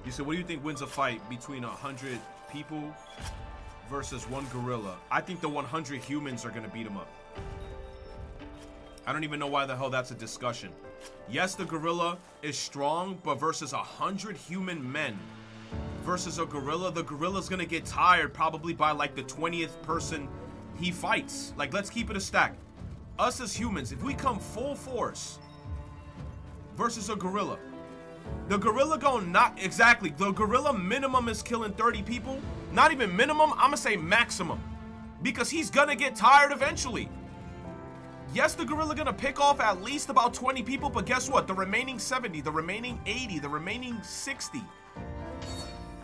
You said, what do you think wins a fight between 100 people versus one gorilla? I think the 100 humans are going to beat him up. I don't even know why the hell that's a discussion. Yes, the gorilla is strong, but versus 100 human men versus a gorilla, the gorilla's going to get tired probably by like the 20th person he fights. Like, let's keep it a stack. Us as humans, if we come full force versus a gorilla, the gorilla gonna not exactly. The gorilla minimum is killing 30 people. Not even minimum, I'm gonna say maximum. Because he's gonna get tired eventually. Yes, the gorilla gonna pick off at least about 20 people, but guess what? The remaining 70, the remaining 80, the remaining 60.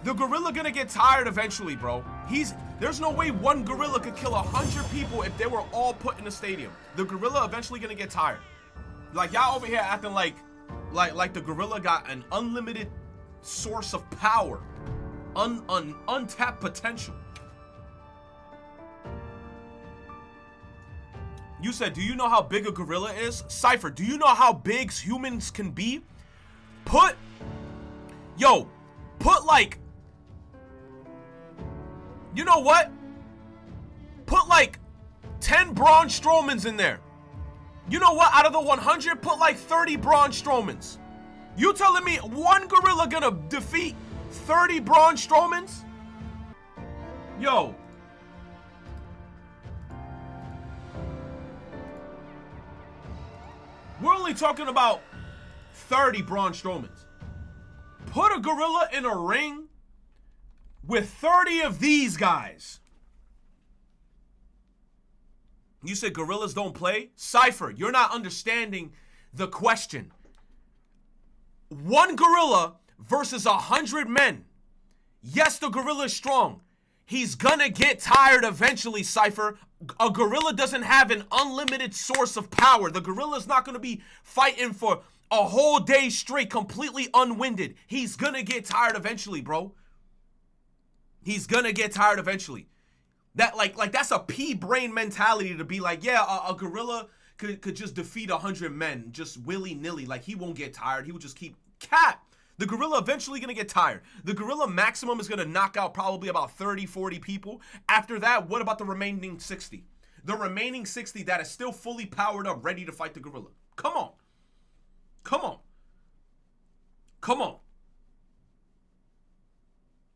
The gorilla gonna get tired eventually, bro. There's no way one gorilla could kill 100 people if they were all put in a stadium. The gorilla eventually gonna get tired. Like, y'all over here acting like the gorilla got an unlimited source of power, untapped potential. You said, do you know how big a gorilla is? Cypher, do you know how big humans can be? Put like, you know what? Put like 10 Braun Strowmans in there. You know what? Out of the 100, put like 30 Braun Strowmans. You telling me one gorilla gonna defeat 30 Braun Strowmans? Yo. We're only talking about 30 Braun Strowmans. Put a gorilla in a ring with 30 of these guys. You said gorillas don't play? Cypher, you're not understanding the question. One gorilla versus 100 men. Yes, the gorilla is strong. He's gonna get tired eventually, Cypher. A gorilla doesn't have an unlimited source of power. The gorilla's not gonna be fighting for a whole day straight, completely unwinded. He's gonna get tired eventually, bro. He's gonna get tired eventually. That like that's a pea brain mentality to be like, yeah, a gorilla could just defeat 100 men just willy-nilly. Like, he won't get tired. He would just keep cat. The gorilla eventually gonna get tired. The gorilla maximum is gonna knock out probably about 30, 40 people. After that, what about the remaining 60? The remaining 60 that is still fully powered up, ready to fight the gorilla. Come on. Come on. Come on.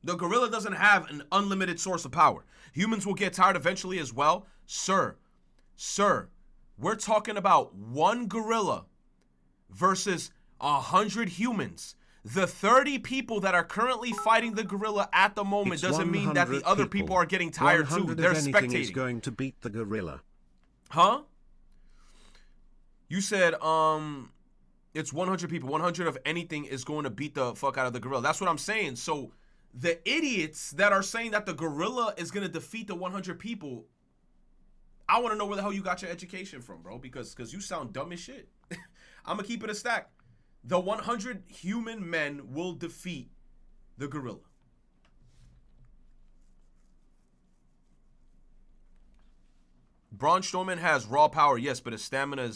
The gorilla doesn't have an unlimited source of power. Humans will get tired eventually as well. Sir, we're talking about one gorilla versus 100 humans. The 30 people that are currently fighting the gorilla at the moment doesn't mean that the other people are getting tired too. They're spectating. Is going to beat the gorilla. Huh? You said it's 100 people. 100 of anything is going to beat the fuck out of the gorilla. That's what I'm saying. So the idiots that are saying that the gorilla is going to defeat the 100 people, I want to know where the hell you got your education from, bro, because you sound dumb as shit. I'm going to keep it a stack. The 100 human men will defeat the gorilla. Braun Strowman has raw power, yes, but his stamina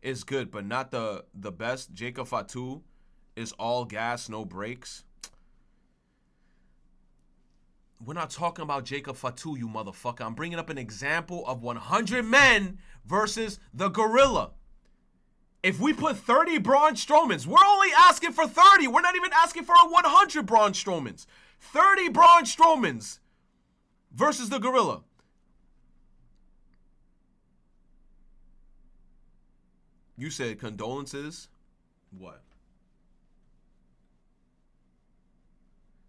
is good, but not the best. Jacob Fatu is all gas, no brakes. We're not talking about Jacob Fatu, you motherfucker. I'm bringing up an example of 100 men versus the gorilla. If we put 30 Braun Strowmans, we're only asking for 30. We're not even asking for a 100 Braun Strowmans. 30 Braun Strowmans versus the gorilla. You said condolences? What?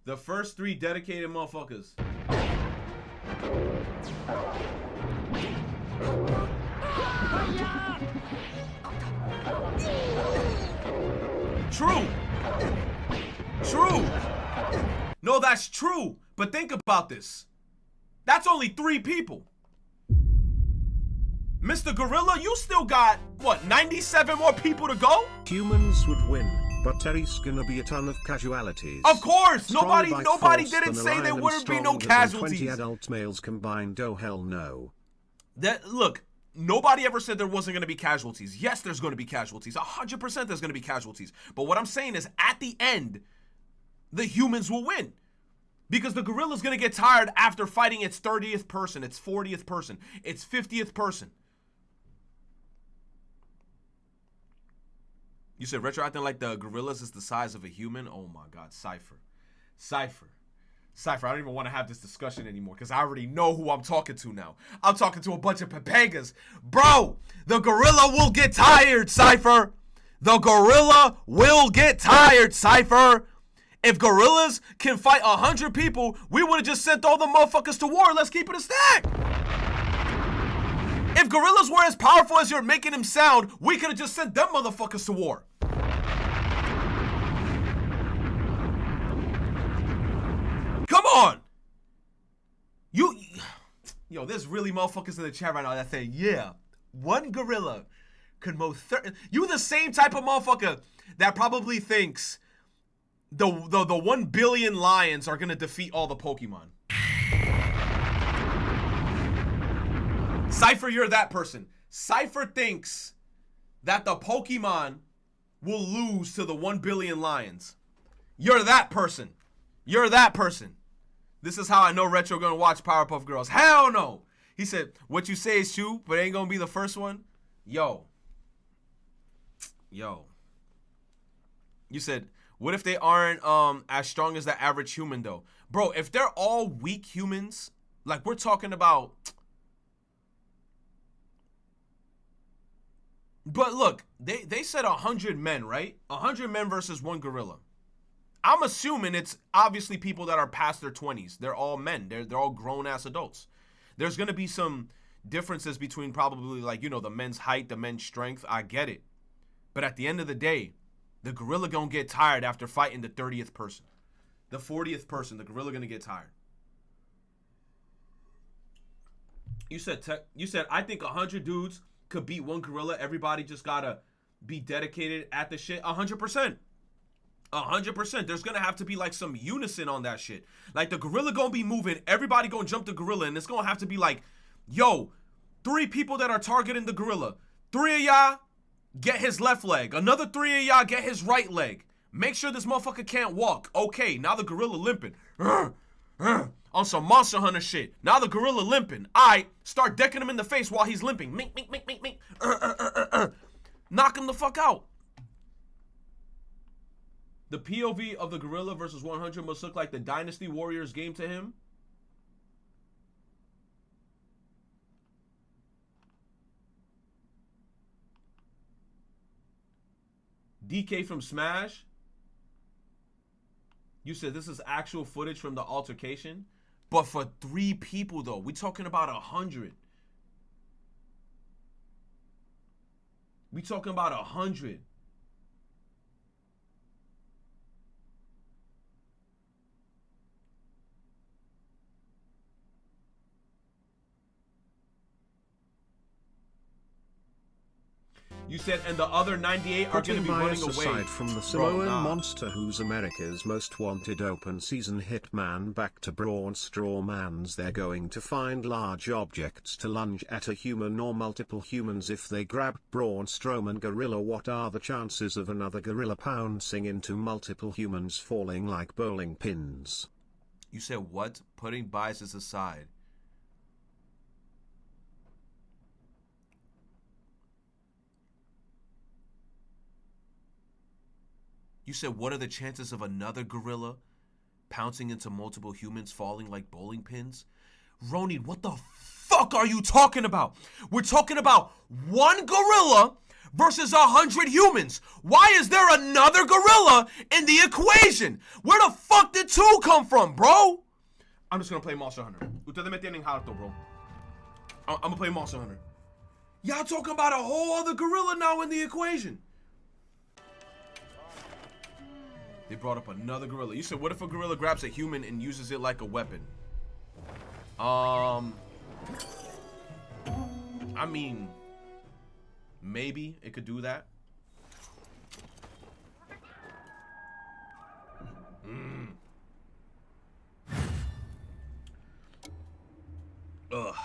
The first 3 dedicated motherfuckers. True. True. No, that's true. But think about this. That's only 3 people. Mr. Gorilla, you still got, what, 97 more people to go? Humans would win, but there's gonna be a ton of casualties. Of course! Nobody didn't Than a say there lion wouldn't be no stronger than casualties. 20 adult males combined, oh hell no. Look, nobody ever said there wasn't going to be casualties. Yes, there's going to be casualties. 100% there's going to be casualties. But what I'm saying is, at the end, the humans will win. Because the gorilla's gonna get tired after fighting its 30th person, its 40th person, its 50th person. You said Retro acting like the gorillas is the size of a human? Oh my god, Cypher. I don't even want to have this discussion anymore because I already know who I'm talking to now. I'm talking to a bunch of Papangas. Bro, the gorilla will get tired, Cypher. The gorilla will get tired, Cypher. If gorillas can fight 100 people, we would have just sent all the motherfuckers to war. Let's keep it a stack. If gorillas were as powerful as you're making them sound, we could have just sent them motherfuckers to war. Come on. Yo, there's really motherfuckers in the chat right now that say, yeah, one gorilla could most certainly. You the same type of motherfucker that probably thinks the 1 billion lions are gonna defeat all the Pokemon. Cypher, you're that person. Cypher thinks that the Pokemon will lose to the 1 billion lions. You're that person. You're that person. This is how I know Retro gonna watch Powerpuff Girls. Hell no. He said, what you say is true, but ain't gonna be the first one. Yo. You said, what if they aren't as strong as the average human though? Bro, if they're all weak humans, like we're talking about. But look, they said 100 men, right? 100 men versus one gorilla. I'm assuming it's obviously people that are past their 20s. They're all men. They're all grown-ass adults. There's going to be some differences between probably, like, you know, the men's height, the men's strength. I get it. But at the end of the day, the gorilla going to get tired after fighting the 30th person. The 40th person, the gorilla going to get tired. You said, I think 100 dudes could beat one gorilla. Everybody just got to be dedicated at the shit. 100%. 100%. There's gonna have to be like some unison on that shit. Like the gorilla gonna be moving, everybody gonna jump the gorilla, and it's gonna have to be like, yo, 3 people that are targeting the gorilla. 3 of y'all get his left leg. Another 3 of y'all get his right leg. Make sure this motherfucker can't walk. Okay, now the gorilla limping. On some Monster Hunter shit. Now the gorilla limping. I start decking him in the face while he's limping. Mink, mink, mink, mink, mink. Knock him the fuck out. The POV of the gorilla versus 100 must look like the Dynasty Warriors game to him. DK from Smash. You said this is actual footage from the altercation. But for 3 people, though. We talking about 100. We talking about 100. You said, and the other 98 are going to be running away. Aside from the Samoan monster who's America's most wanted open season hitman back to Braun Strawmans, they're going to find large objects to lunge at a human or multiple humans if they grab Braun Strowman gorilla. What are the chances of another gorilla pouncing into multiple humans falling like bowling pins? You said what? Putting biases aside. You said, what are the chances of another gorilla pouncing into multiple humans falling like bowling pins? Ronin, what the fuck are you talking about? We're talking about one gorilla versus 100 humans. Why is there another gorilla in the equation? Where the fuck did 2 come from, bro? I'm just gonna play Monster Hunter. Ustedes me tienen harto, bro. I'm gonna play Monster Hunter. Y'all talking about a whole other gorilla now in the equation. They brought up another gorilla. You said, what if a gorilla grabs a human and uses it like a weapon? I mean, maybe it could do that. Ugh.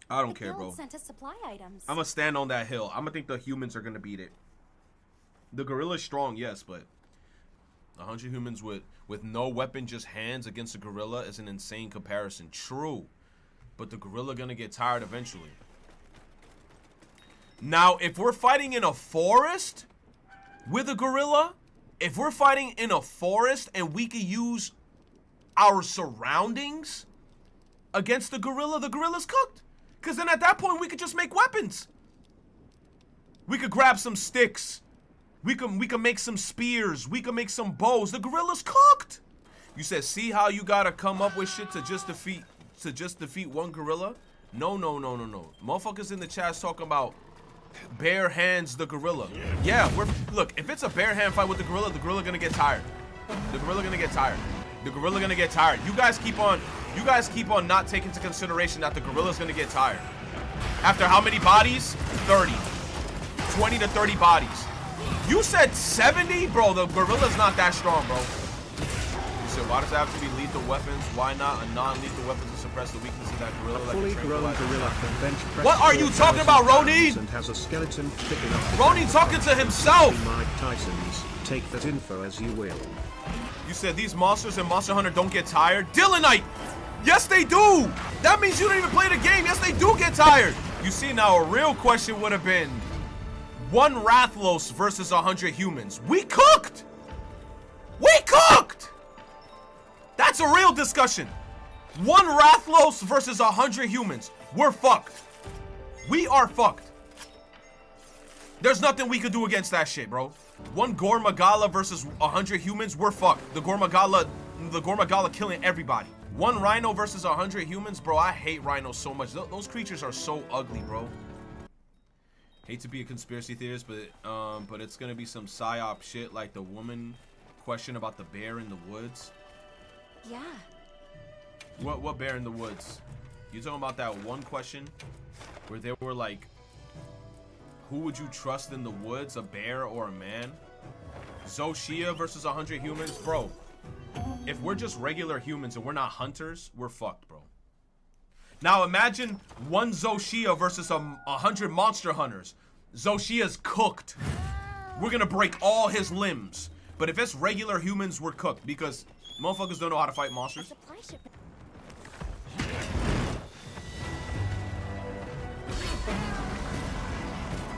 I don't care, bro. Sent us supply items. I'm gonna stand on that hill. I'm gonna think the humans are gonna beat it. The gorilla's strong, yes, but 100 humans with no weapon, just hands against a gorilla is an insane comparison. True. But the gorilla gonna get tired eventually. Now, if we're fighting in a forest with a gorilla, if we're fighting in a forest and we could use our surroundings against the gorilla's cooked. Because then at that point, we could just make weapons. We could grab some sticks. We could make some spears. We could make some bows. The gorilla's cooked. You said, see how you gotta come up with shit to just defeat one gorilla? No. Motherfuckers in the chat's talking about bare hands the gorilla. Yeah, look, if it's a bare hand fight with the gorilla gonna get tired. The gorilla gonna get tired. The gorilla gonna get tired. You guys keep on not taking into consideration that the gorilla's gonna get tired. After how many bodies? 30. 20 to 30 bodies. You said 70? Bro, the gorilla's not that strong, bro. You said, why does it have to be lethal weapons? Why not a non-lethal weapon to suppress the weakness of that gorilla? A fully grown gorilla can bench press. What are you talking about, Ronin? And has a skeleton thick enough. Ronin talking to himself. Mike Tyson's. Take that info as you will. You said these monsters in Monster Hunter don't get tired? Dylanite! Yes, they do! That means you don't even play the game. Yes, they do get tired. You see, now a real question would have been 1 Rathlos versus 100 humans. We cooked! We cooked! That's a real discussion. 1 Rathlos versus 100 humans. We're fucked. We are fucked. There's nothing we could do against that shit, bro. 1 Gormagala versus 100 humans. We're fucked. The Gormagala killing everybody. 1 Rhino versus 100 humans. Bro, I hate rhinos so much. Those creatures are so ugly, bro. Hate to be a conspiracy theorist, but it's gonna be some psyop shit like the woman question about the bear in the woods. Yeah. What bear in the woods? You talking about that one question where they were like, who would you trust in the woods, a bear or a man? Zoshia versus 100 humans? Bro, if we're just regular humans and we're not hunters, we're fucked, bro. Now imagine 1 Zoshia versus 100 monster hunters. Zoshia's cooked. We're gonna break all his limbs. But if it's regular humans, we're cooked because motherfuckers don't know how to fight monsters.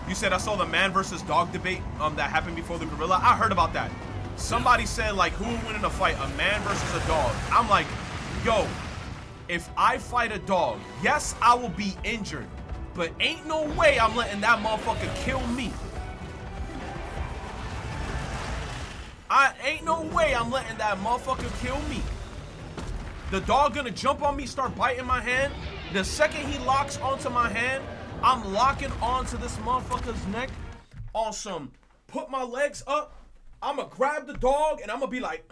You said I saw the man versus dog debate that happened before the gorilla. I heard about that. Somebody said like, who would win in a fight, a man versus a dog? I'm like, yo, if I fight a dog, yes, I will be injured, but ain't no way I'm letting that motherfucker kill me. Ain't no way I'm letting that motherfucker kill me. The dog gonna jump on me, start biting my hand. The second he locks onto my hand, I'm locking onto this motherfucker's neck on some, put my legs up, I'ma grab the dog and I'ma be like,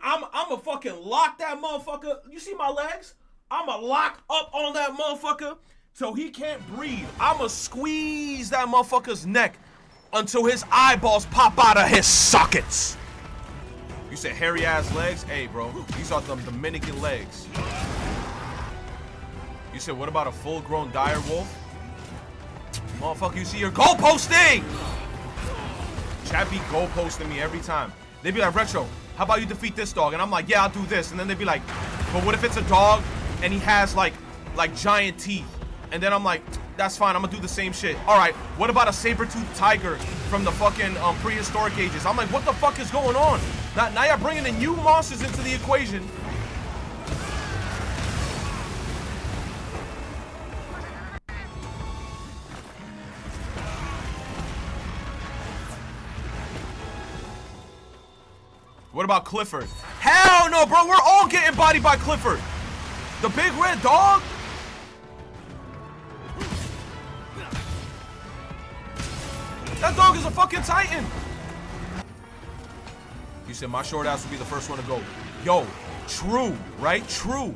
I'ma fucking lock that motherfucker. You see my legs? I'ma lock up on that motherfucker till he can't breathe. I'ma squeeze that motherfucker's neck until his eyeballs pop out of his sockets. You said hairy ass legs? Hey bro, these are them Dominican legs. You said, what about a full-grown dire wolf? Motherfucker, you see your goalposting! Chat be goalposting me every time. They be like, Retro, how about you defeat this dog? And I'm like, yeah, I'll do this. And then they be like, but what if it's a dog and he has like giant teeth? And then I'm like, that's fine, I'm gonna do the same shit. All right, what about a saber-toothed tiger from the fucking prehistoric ages? I'm like, what the fuck is going on? Now you're bringing the new monsters into the equation. What about Clifford? Hell no, bro. We're all getting bodied by Clifford. The big red dog? That dog is a fucking titan. You said my short ass would be the first one to go. Yo, true, right? True.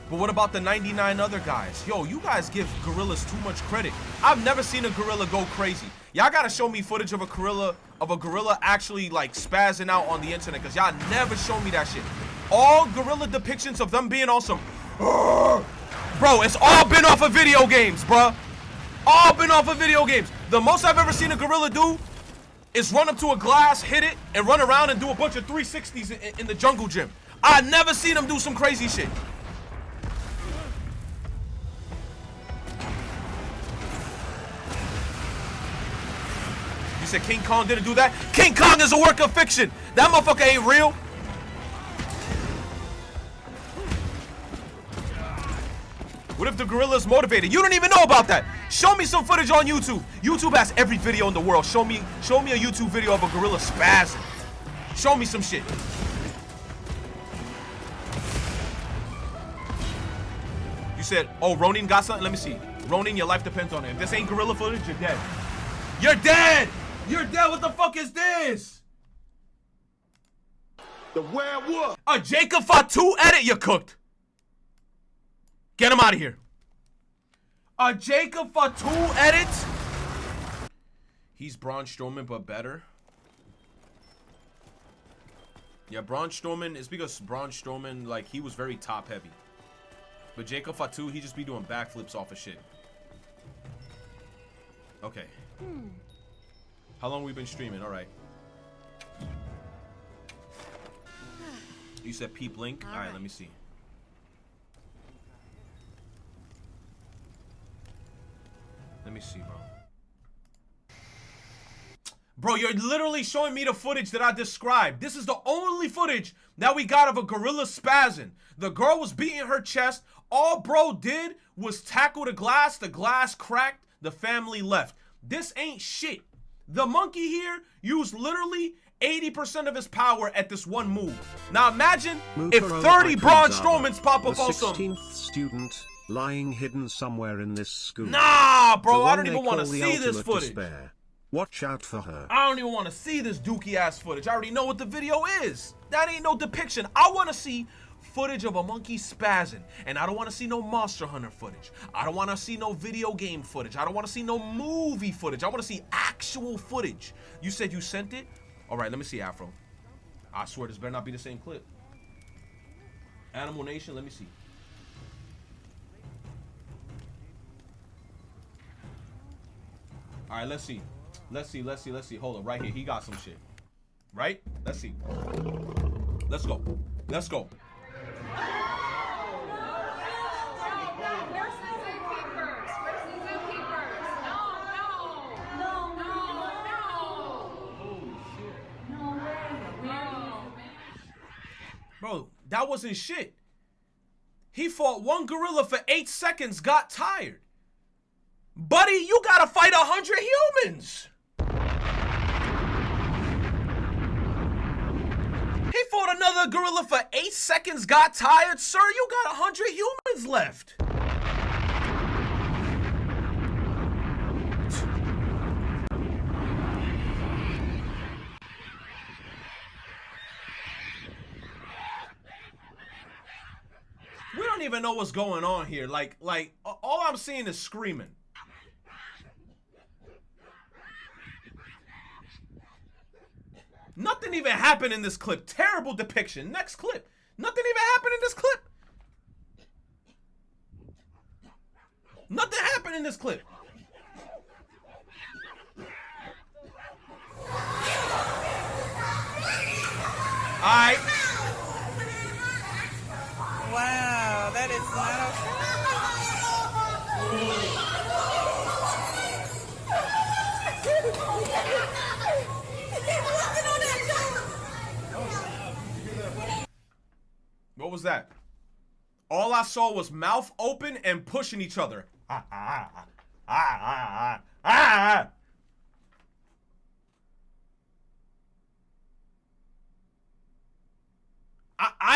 But what about the 99 other guys? Yo, you guys give gorillas too much credit. I've never seen a gorilla go crazy. Y'all gotta show me footage of a gorilla actually like spazzing out on the internet, because y'all never show me that shit. All gorilla depictions of them being awesome. Bro, it's all been off of video games, bruh. All been off of video games. The most I've ever seen a gorilla do is run up to a glass, hit it, and run around and do a bunch of 360s in the jungle gym. I never seen him do some crazy shit. You said King Kong didn't do that? King Kong is a work of fiction. That motherfucker ain't real. What if the gorilla's motivated? You don't even know about that. Show me some footage on YouTube. YouTube has every video in the world. Show me a YouTube video of a gorilla spazzing. Show me some shit. You said, oh, Ronin got something? Let me see. Ronin, your life depends on it. If this ain't gorilla footage, you're dead. You're dead! You're dead! What the fuck is this? The werewolf! A Jacob Fatu edit, you cooked. Get him out of here. A Jacob Fatu edit? He's Braun Strowman, but better. Yeah, Braun Strowman, it's because Braun Strowman, like, he was very top heavy. But Jacob Fatu, he just be doing backflips off of shit. Okay. How long we been streaming? All right. You said Peep Link? All right, let me see. Let me see, bro. Bro, you're literally showing me the footage that I described. This is the only footage that we got of a gorilla spazzing. The girl was beating her chest. All bro did was tackle the glass cracked, the family left. This ain't shit. The monkey here used literally 80% of his power at this one move. Now imagine if 30 Braun Strowmans pop up on some. 16th student lying hidden somewhere in this school. Nah, bro, I don't even want to see this footage. Despair. Watch out for her. I don't even want to see this dookie ass footage. I already know what the video is. That ain't no depiction. I want to see footage of a monkey spazzing, and I don't want to see no Monster Hunter footage. I don't want to see no video game footage. I don't want to see no movie footage. I want to see actual footage. You said you sent it? All right, let me see, Afro. I swear this better not be the same clip. Animal Nation, let me see. All right, let's see. Let's see. Hold on, right here. He got some shit. Right? Let's see. Let's go. Where's the zookeepers? No. Bro, that wasn't shit. He fought one gorilla for 8 seconds, got tired. Buddy, you gotta fight 100 humans. He fought another gorilla for 8 seconds, got tired. Sir, you got 100 humans left. We don't even know what's going on here. Like, all I'm seeing is screaming. Nothing even happened in this clip. Terrible depiction. Next clip. Nothing even happened in this clip. Nothing happened in this clip. Alright. Wow, that is What was that? All I saw was mouth open and pushing each other. I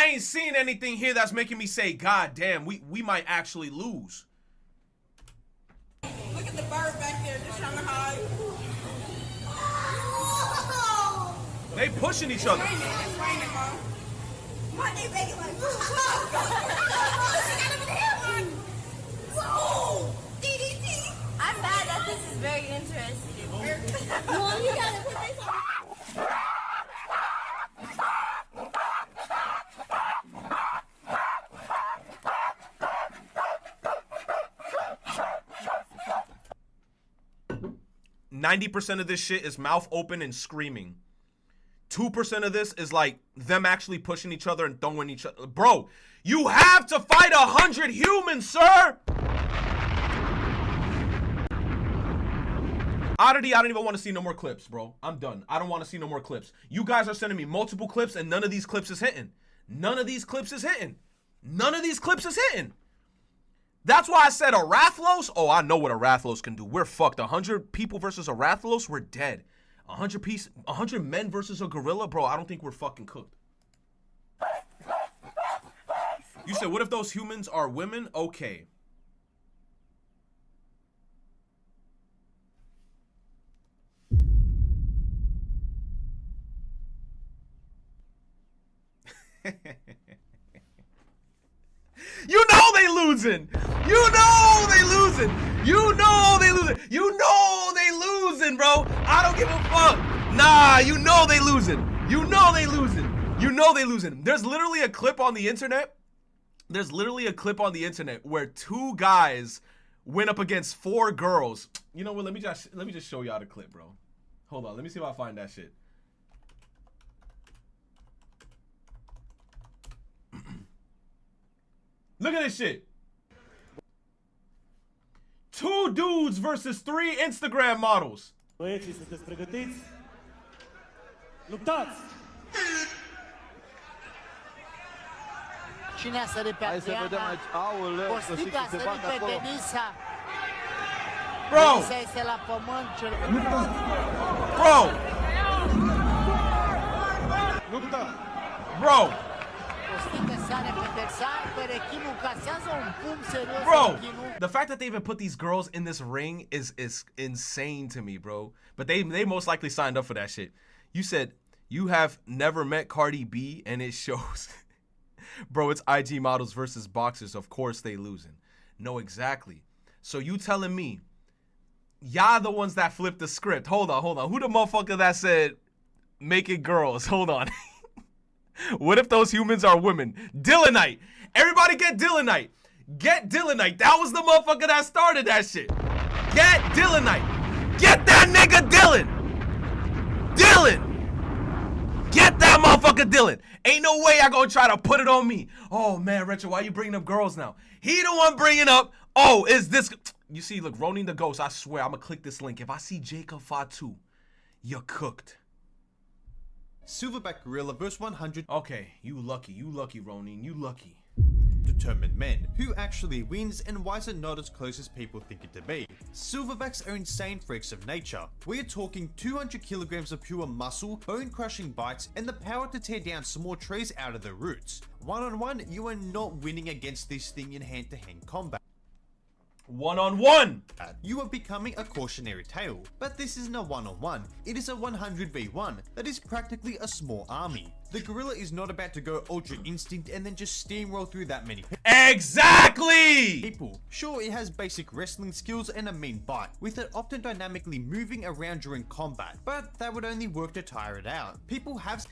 ain't seen anything here that's making me say, God damn, we might actually lose. Look at the bird back there just trying to hide. They pushing each other. It's raining, Mom. Why they making like whoa! DDT! I'm mad that this is very interesting. Mom, you gotta put this on. 90% of this shit is mouth open and screaming. 2% of this is like them actually pushing each other and throwing each other. Bro, you have to fight 100 humans, sir. Oddity, I don't even want to see no more clips, bro. I'm done. I don't want to see no more clips. You guys are sending me multiple clips and none of these clips is hitting. None of these clips is hitting. None of these clips is hitting. That's why I said a Rathalos. Oh, I know what a Rathalos can do. We're fucked. 100 people versus a Rathalos, we're dead. 100 men versus a gorilla, bro. I don't think we're fucking cooked. You said, what if those humans are women? Okay. You know they losing. You know they losing. You know they losing. You know they losing, bro. I don't give a fuck. Nah, you know they losing. You know they losing. You know they losing. There's literally a clip on the internet. There's literally a clip on the internet where 2 guys went up against 4 girls. You know what? Let me just show y'all the clip, bro. Hold on. Let me see if I find that shit. Look at this shit. 2 dudes versus 3 Instagram models. Băieții, sunteți pregătiți? Luptați! Cine a sărit pe Hai să vedem Adriana? aici. Aoleu, să știi Costică a cum se sărit bat pe acolo. Denisa. Bro, Denisa este la pământ. bro, Luptă! bro, Costică sare pe Texan, pe Rechinul casează un pumn serios. bro. Rechinul. The fact that they even put these girls in this ring is insane to me, bro. But they most likely signed up for that shit. You said you have never met Cardi B and it shows. Bro, it's IG models versus boxers. Of course they losing. No, exactly. So you telling me y'all the ones that flipped the script. Hold on. Who the motherfucker that said make it girls? Hold on. What if those humans are women? Dylanite. Everybody get Dylanite. Get Dylanite. That was the motherfucker that started that shit. Get Dylanite. Get that nigga Dylan. Dylan. Get that motherfucker Dylan. Ain't no way I gonna try to put it on me. Oh man, Retro, why you bringing up girls now? He the one bringing up, oh, is this... You see, look, Ronin the Ghost, I swear, I'm gonna click this link. If I see Jacob Fatu, you're cooked. Silverback gorilla versus 100 Okay, you lucky, Ronin, you lucky. determined men. Who actually wins and why is it not as close as people think it to be? Silverbacks are insane freaks of nature. We are talking 200 kilograms of pure muscle, bone crushing bites, and the power to tear down some more trees out of the roots. One-on-one, you are not winning against this thing in hand-to-hand combat. One-on-one! You are becoming a cautionary tale, but this isn't a one-on-one, it is a 100v1 that is practically a small army. The gorilla is not about to go ultra instinct and then just steamroll through that many Exactly! people. Sure, it has basic wrestling skills and a mean bite, with it often dynamically moving around during combat, but that would only work to tire it out. People have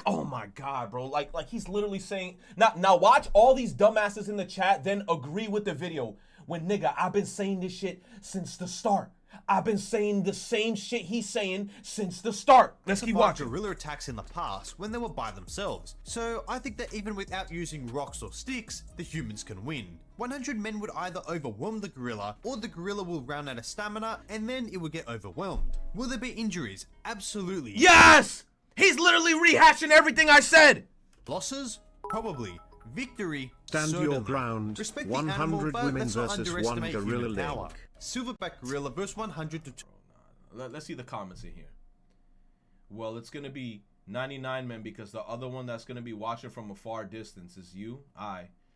Oh my god, bro. Like he's literally saying, now watch all these dumbasses in the chat then agree with the video. When nigga, I've been saying this shit since the start. I've been saying the same shit he's saying since the start. Let's keep watching. guerrilla attacks in the past when they were by themselves, so I think that even without using rocks or sticks, the humans can win. 100 men would either overwhelm the gorilla, or the gorilla will run out of stamina and then it will get overwhelmed. Will there be injuries? Absolutely. Yes! He's literally rehashing everything I said. Losses? Probably. Victory? Stand your certainly. ground. Respect the 100 animal, but women let's not versus one underestimate gorilla human power. link. Silverback gorilla versus 100 to Let's see the comments in here. Well, it's gonna be 99 men because the other one that's gonna be watching from a far distance is you.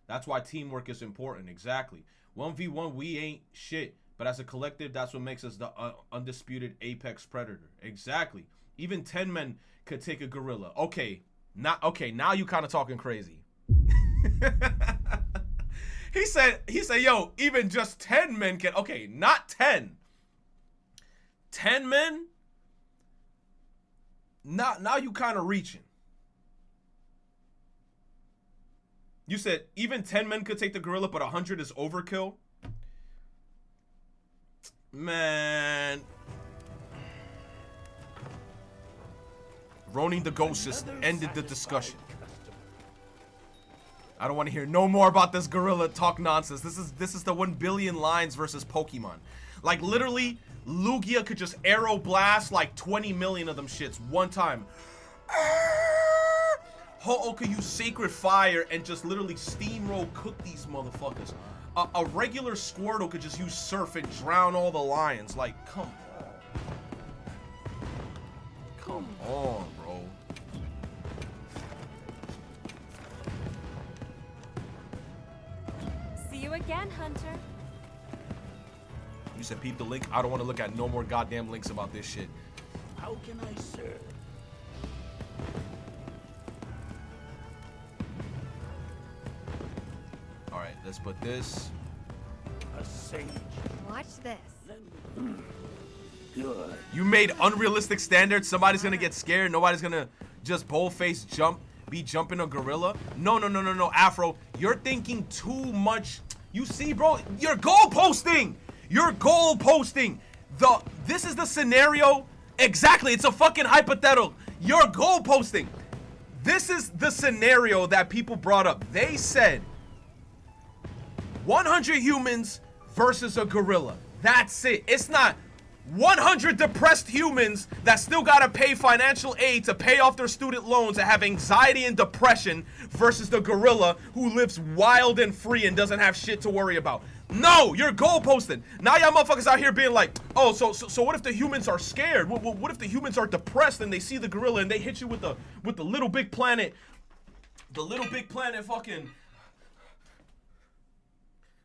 That's why teamwork is important. Exactly. 1v1, we ain't shit. But as a collective, that's what makes us the undisputed apex predator. Exactly. Even 10 men could take a gorilla. Okay. Now you kind of talking crazy. He said, yo, even just 10 men can. Okay, not 10. 10 men? Now you kind of reaching. You said even 10 men could take the gorilla, but 100 is overkill? Man, Ronin the Ghost just ended the discussion. I don't want to hear no more about this gorilla talk nonsense. This is the 1 billion lines versus Pokemon. Like literally, Lugia could just arrow blast like 20 million of them shits one time. Ho-Oh could use Sacred Fire and just literally steamroll cook these motherfuckers. A regular Squirtle could just use Surf and drown all the lions. Like, come on. Come on, bro. See you again, Hunter. You said peep the link. I don't want to look at no more goddamn links about this shit. How can I serve? All right, let's put this. A sage. Watch this. Good. You made unrealistic standards. Somebody's gonna get scared. Nobody's gonna just boldface jump, be jumping a gorilla. No, Afro. You're thinking too much. You see, bro, you're goalposting. You're goalposting. This is the scenario. Exactly. It's a fucking hypothetical. You're goalposting. This is the scenario that people brought up. They said 100 humans versus a gorilla. That's it. It's not 100 depressed humans that still gotta pay financial aid to pay off their student loans and have anxiety and depression versus the gorilla who lives wild and free and doesn't have shit to worry about. No, you're goalposting. Now y'all motherfuckers out here being like, oh, so what if the humans are scared? What if the humans are depressed and they see the gorilla and they hit you with the Little Big Planet, the Little Big Planet fucking.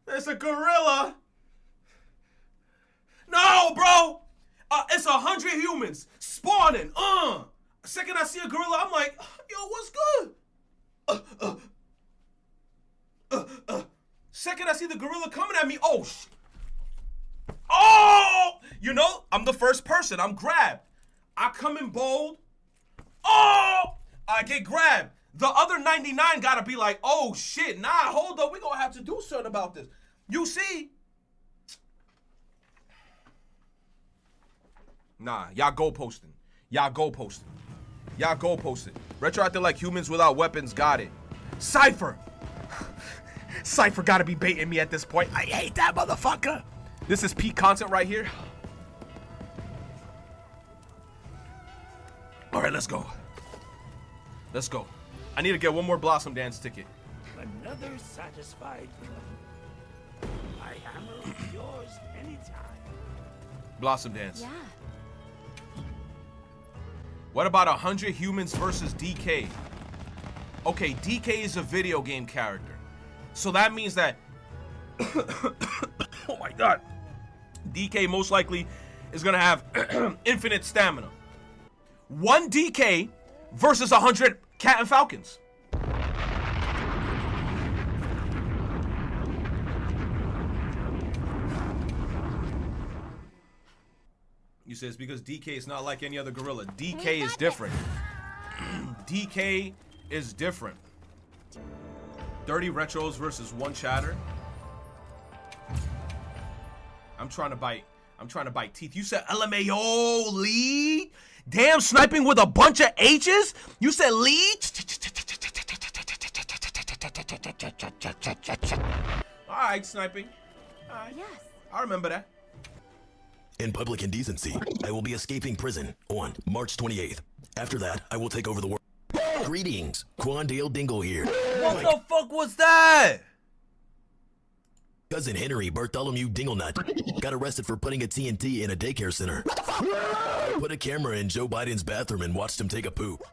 There's a gorilla. No, bro. It's 100 humans spawning. Second I see a gorilla, I'm like, yo, what's good? Second I see the gorilla coming at me, oh, you know, I'm the first person. I'm grabbed. I come in bold. Oh, I get grabbed. The other 99 gotta be like, oh shit, nah, hold up, we gonna have to do something about this. You see? Nah, y'all goalposting. Y'all goalposting. Y'all goalposting. Retro acting like humans without weapons got it. Cypher! Cypher gotta be baiting me at this point. I hate that motherfucker. This is peak content right here. All right, let's go. Let's go. I need to get one more Blossom Dance ticket. Another satisfied club. My hammer is yours anytime. Blossom Dance. Yeah. What about 100 humans versus DK? Okay, DK is a video game character. So that means that... oh my god. DK most likely is going to have infinite stamina. 1 DK versus 100 Cat and Falcons. You say it's because DK is not like any other gorilla. DK is different. DK is different. 30 retros versus 1 chatter. I'm trying to bite teeth. You said LMAO lead? Damn, sniping with a bunch of H's? You said lead? Alright, sniping. Alright. Yes. I remember that. In public indecency, I will be escaping prison on March 28th. After that, I will take over the world. Greetings, Quandale Dingle here. What the fuck was that? Cousin Henry Bartholomew Dinglenut got arrested for putting a TNT in a daycare center. I put a camera in Joe Biden's bathroom and watched him take a poop.